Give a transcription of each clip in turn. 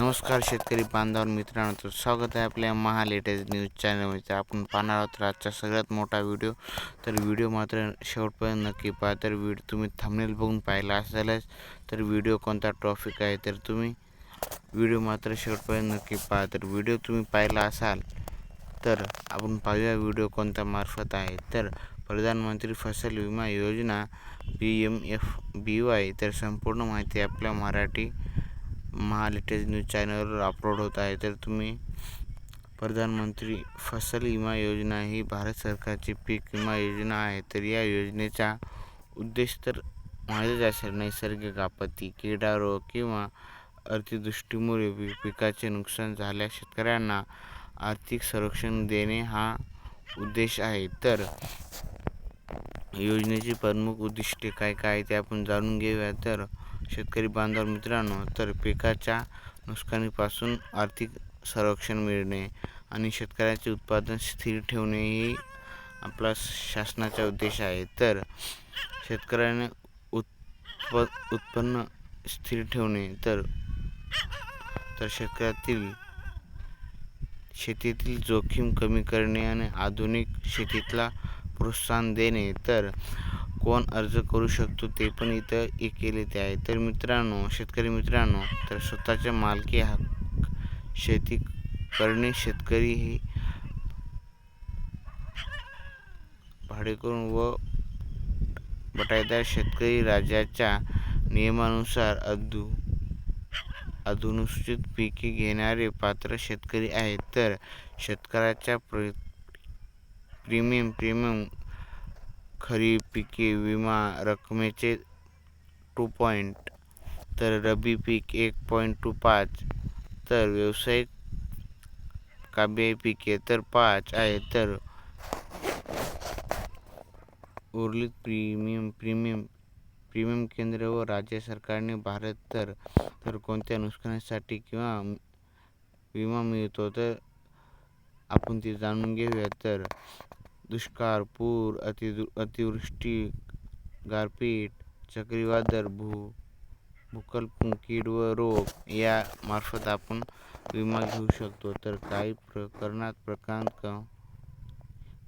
नमस्कार शेतकरी बांधव मित्रांनो, तर स्वागत आहे आपल्या महा लेटेस्ट न्यूज चॅनलमध्ये. आपण पाहणार आहोत आजचा सगळ्यात मोठा व्हिडिओ. तर व्हिडिओ मात्र शेवटपर्यंत नक्की पहा. तर तुम्ही थंबनेल बघून पाहिला असेलच, तर व्हिडिओ कोणता टॉपिक आहे तर तुम्ही व्हिडिओ मात्र शेवटपर्यंत नक्की पहा. तर व्हिडिओ तुम्ही पाहिला असाल तर आपण पाहूया व्हिडिओ कोणत्या मार्फत आहे. तर प्रधानमंत्री फसल विमा योजना PMFBY, तर संपूर्ण माहिती आपल्या मराठी महा लेटेस्ट न्यूज चॅनलवर अपलोड होत आहे. तर तुम्ही प्रधानमंत्री फसल विमा योजना ही भारत सरकारची पीक विमा योजना आहे. तर या योजनेचा उद्देश तर माहितीच असेल, नैसर्गिक आपत्ती, किडा रोग किंवा अतिवृष्टीमुळे पिकाचे नुकसान झाल्यास शेतकऱ्यांना आर्थिक संरक्षण देणे हा उद्देश आहे. तर योजनेची प्रमुख उद्दिष्टे काय काय ते आपण जाणून घेऊया. तर शेतकरी बांधव मित्रांनो, तर पिकाच्या नुकसानीपासून आर्थिक संरक्षण मिळणे आणि शेतकऱ्याचे उत्पादन स्थिर ठेवणे ही आपला शासनाचा उद्देश आहे. तर शेतकऱ्याने उत्पन्न स्थिर ठेवणे, तर शेतीतील जोखीम कमी करणे आणि आधुनिक शेतीला प्रोत्साहन देणे. तर कोण अर्ज करू शकतो ते पण इथं केले ते आहे. तर मित्रांनो, शेतकरी मित्रांनो, तर स्वतःच्या मालकी हक्क शेती करणे, शेतकरी ही भाडेकरू व बटाईदार शेतकरी राज्याच्या नियमानुसार अनुसूचित पिके घेणारे पात्र शेतकरी आहेत. तर शेतकऱ्याच्या प्रीमियम खरीप पिके विमा रकमेचे 2 तर रब्बी पीक 1.25, तर व्यावसायिक काबी पिके तर 5 आहे. तर उर्वरित प्रीमियम केंद्र व राज्य सरकारने भारत तर कोणत्या नुकसानीसाठी किंवा विमा मिळतो तर आपण ते जाणून घेऊया. तर दुष्काळ, पूर, अतिवृष्टी, गारपीट, चक्रीवादळ, भूकंप, कीड व रोग या मार्फत आपण विमा घेऊ शकतो. तर काही प्रकरणात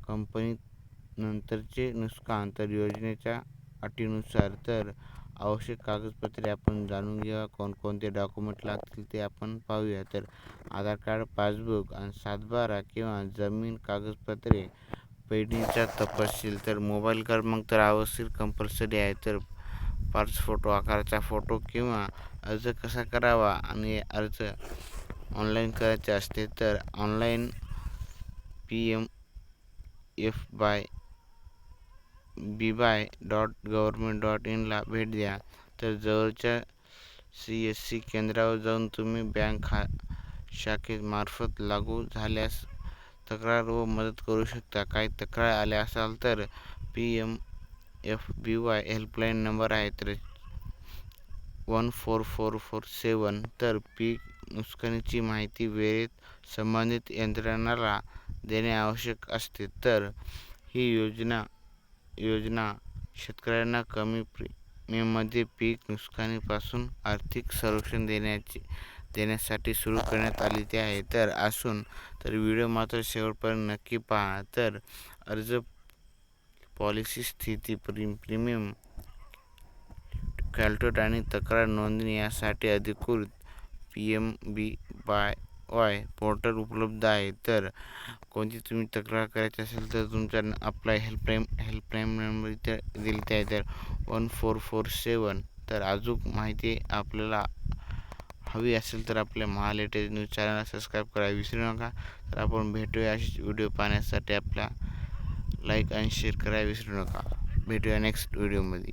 कंपनी नंतरचे नुकसान, तर योजनेच्या अटीनुसार. तर आवश्यक कागदपत्रे आपण जाणून घ्या, कोणकोणते डॉक्युमेंट लागतील ते आपण पाहूया. तर आधार कार्ड, पासबुक आणि 7/12 किंवा जमीन कागदपत्रे, पेढीचा तपशील, तर मोबाईल क्रमांक तर आवश्यक कंपल्सरी आहे. तर पासपोर्ट आकाराचा फोटो किंवा अर्ज कसा करावा आणि अर्ज ऑनलाईन करायचे असते तर ऑनलाईन PMFBY.government.in ला भेट द्या. तर जवळच्या CSC केंद्रावर जाऊन तुम्ही बँक शाखेमार्फत लागू झाल्यास तक्रार व मदत करू शकता. काही तक्रार आल्या असाल तर PMFBY हेल्पलाईन नंबर आहे तर 14447. तर पीक नुकसानीची माहिती वेळेत संबंधित यंत्रणाला देणे आवश्यक असते. तर ही योजना शेतकऱ्यांना कमी प्रीमियममध्ये पीक नुकसानीपासून आर्थिक संरक्षण देण्यासाठी सुरू करण्यात आली आहे. तर तर व्हिडिओ मात्र शेवटपर्यंत नक्की पहा. तर अर्ज, पॉलिसी स्थिती, प्रीमियम कॅल्क्युलेट आणि तक्रार नोंदणी यासाठी अधिकृत PMFBY पोर्टल उपलब्ध आहे. तर कोणती तुम्ही तक्रार करायची असेल तर तुमचा आपला हेल्पलाईन नंबर इथे दिलेला आहे तर 14447. तर अजून माहिती आपल्याला हवी असेल तर आपल्या महा लेटेस्ट न्यूज चॅनलला सबस्क्राईब करायला विसरू नका. तर आपण भेटूया अशीच व्हिडिओ पाहण्यासाठी आपला लाईक आणि शेअर करायला विसरू नका. भेटूया नेक्स्ट व्हिडिओमध्ये.